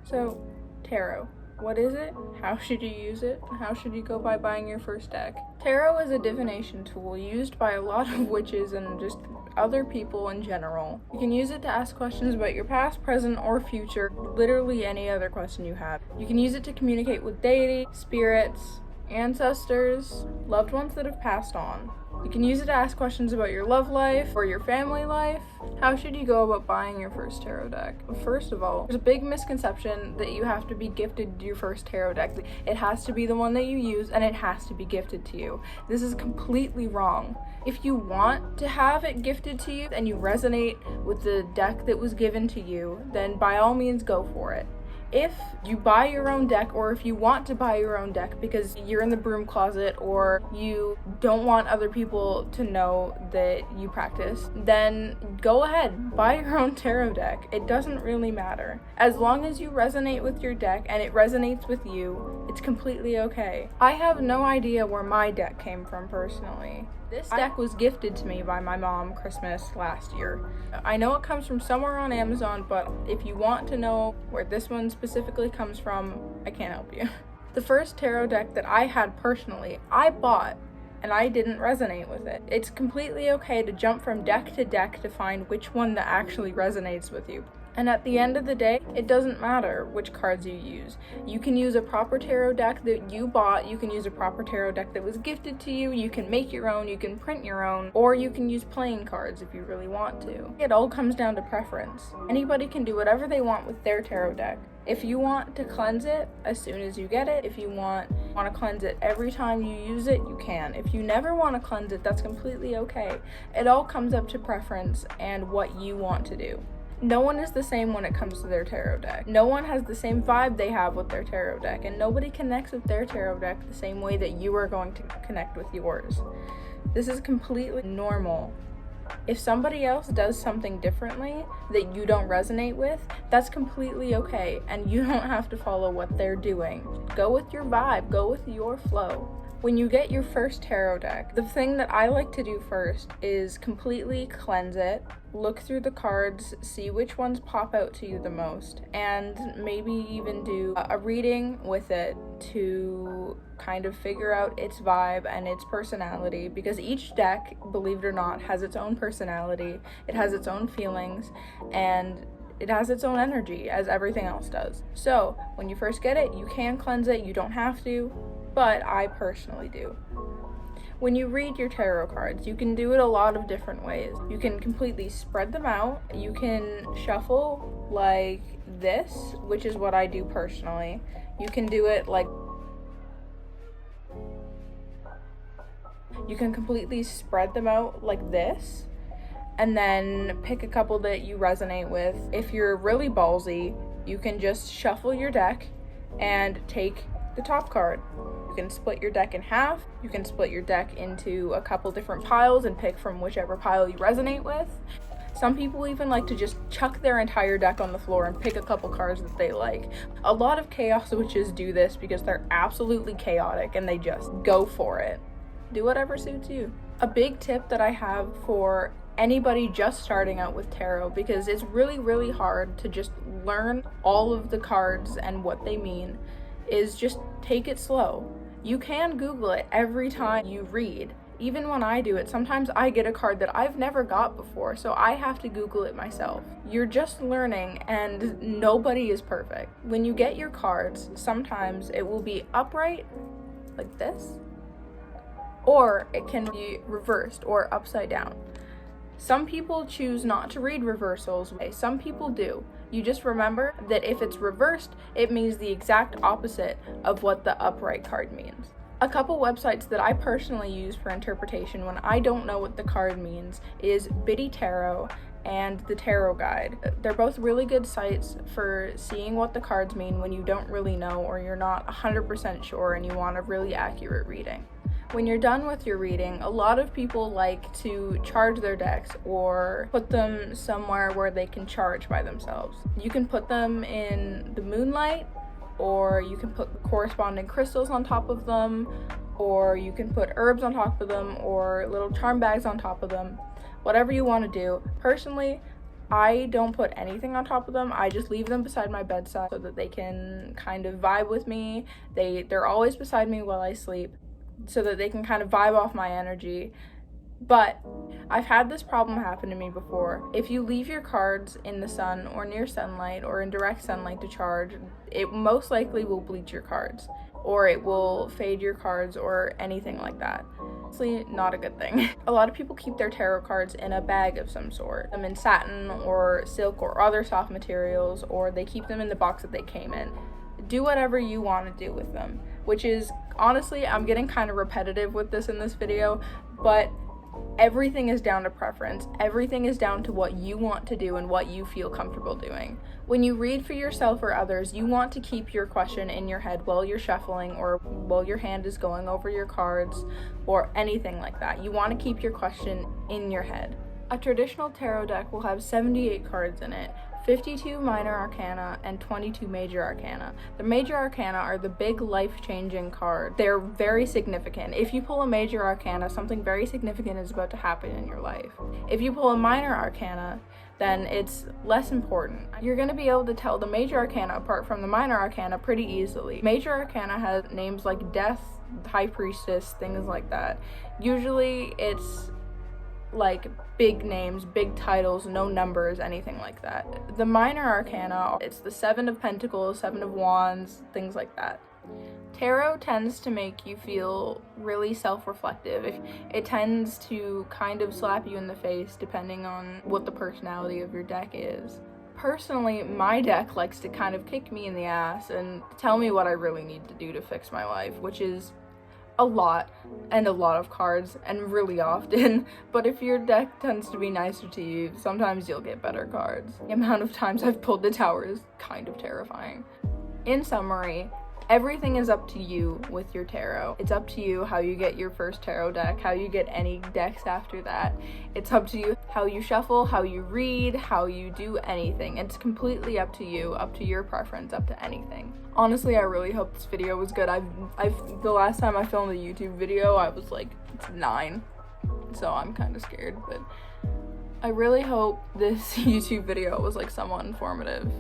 So, tarot. What is it? How should you use it? How should you go by buying your first deck? Tarot is a divination tool used by a lot of witches and just other people in general. You can use it to ask questions about your past, present, or future, literally any other question you have. You can use it to communicate with deity, spirits, ancestors, loved ones that have passed on. You can use it to ask questions about your love life or your family life. How should you go about buying your first tarot deck? First of all, there's a big misconception that you have to be gifted your first tarot deck. It has to be the one that you use and it has to be gifted to you. This is completely wrong. If you want to have it gifted to you and you resonate with the deck that was given to you, then by all means go for it. If you buy your own deck, or if you want to buy your own deck because you're in the broom closet or you don't want other people to know that you practice, then go ahead, buy your own tarot deck. It doesn't really matter. As long as you resonate with your deck and it resonates with you, it's completely okay. I have no idea where my deck came from personally. This deck was gifted to me by my mom Christmas last year. I know it comes from somewhere on Amazon, but if you want to know where this one specifically comes from, I can't help you. The first tarot deck that I had personally, I bought, and I didn't resonate with it. It's completely okay to jump from deck to deck to find which one that actually resonates with you. And at the end of the day, it doesn't matter which cards you use. You can use a proper tarot deck that you bought, you can use a proper tarot deck that was gifted to you, you can make your own, you can print your own, or you can use playing cards if you really want to. It all comes down to preference. Anybody can do whatever they want with their tarot deck. If you want to cleanse it as soon as you get it, if you want to cleanse it every time you use it, you can. If you never want to cleanse it, that's completely okay. It all comes up to preference and what you want to do. No one is the same when it comes to their tarot deck. No one has the same vibe they have with their tarot deck, and nobody connects with their tarot deck the same way that you are going to connect with yours. This is completely normal. If somebody else does something differently that you don't resonate with, that's completely okay, and you don't have to follow what they're doing. Go with your vibe, go with your flow. When you get your first tarot deck, the thing that I like to do first is completely cleanse it, look through the cards, see which ones pop out to you the most, and maybe even do a reading with it to kind of figure out its vibe and its personality, because each deck, believe it or not, has its own personality, it has its own feelings, and it has its own energy, as everything else does. So, when you first get it, you can cleanse it, you don't have to, but I personally do. When you read your tarot cards, you can do it a lot of different ways. You can completely spread them out. You can shuffle like this, which is what I do personally. You can do it like... You can completely spread them out like this, and then pick a couple that you resonate with. If you're really ballsy, you can just shuffle your deck and take the top card. You can split your deck in half. You can split your deck into a couple different piles and pick from whichever pile you resonate with. Some people even like to just chuck their entire deck on the floor and pick a couple cards that they like. A lot of chaos witches do this because they're absolutely chaotic and they just go for it. Do whatever suits you. A big tip that I have for anybody just starting out with tarot, because it's really, really hard to just learn all of the cards and what they mean, is just take it slow. You can Google it every time you read. Even when I do it, sometimes I get a card that I've never got before, so I have to Google it myself. You're just learning, and nobody is perfect. When you get your cards, sometimes it will be upright, like this, or it can be reversed or upside down. Some people choose not to read reversals. Some people do. You just remember that if it's reversed, it means the exact opposite of what the upright card means. A couple websites that I personally use for interpretation when I don't know what the card means is Biddy Tarot and The Tarot Guide. They're both really good sites for seeing what the cards mean when you don't really know or you're not 100% sure and you want a really accurate reading. When you're done with your reading, a lot of people like to charge their decks or put them somewhere where they can charge by themselves. You can put them in the moonlight, or you can put corresponding crystals on top of them, or you can put herbs on top of them, or little charm bags on top of them. Whatever you want to do. Personally, I don't put anything on top of them. I just leave them beside my bedside so that they can kind of vibe with me. They're always beside me while I sleep so that they can kind of vibe off my energy. But I've had this problem happen to me before. If you leave your cards in the sun or near sunlight or in direct sunlight to charge, it most likely will bleach your cards, or it will fade your cards or anything like that. Honestly, not a good thing. A lot of people keep their tarot cards in a bag of some sort, them in satin or silk or other soft materials, or they keep them in the box that they came in. Do whatever you want to do with them, which is, honestly, I'm getting kind of repetitive with this in this video, but everything is down to preference. Everything is down to what you want to do and what you feel comfortable doing. When you read for yourself or others, you want to keep your question in your head while you're shuffling or while your hand is going over your cards or anything like that. You want to keep your question in your head. A traditional tarot deck will have 78 cards in it, 52 minor arcana and 22 major arcana. The major arcana are the big life-changing cards. They're very significant. If you pull a major arcana, something very significant is about to happen in your life. If you pull a minor arcana, then it's less important. You're going to be able to tell the major arcana apart from the minor arcana pretty easily. Major arcana has names like Death, High Priestess, things like that. Usually it's like big names, big titles, no numbers, anything like that. The minor arcana, it's the 7 of Pentacles, 7 of Wands, things like that. Tarot tends to make you feel really self-reflective. It tends to kind of slap you in the face depending on what the personality of your deck is. Personally, my deck likes to kind of kick me in the ass and tell me what I really need to do to fix my life, which is a lot of cards and really often. But if your deck tends to be nicer to you, sometimes you'll get better cards. The amount of times I've pulled the Tower is kind of terrifying. In summary, everything is up to you with your tarot. It's up to you how you get your first tarot deck, how you get any decks after that. It's up to you how you shuffle, how you read, how you do anything. It's completely up to you, up to your preference, up to anything. Honestly, I really hope this video was good. The last time I filmed a YouTube video, I was like 9, so I'm kind of scared, but I really hope this YouTube video was like somewhat informative.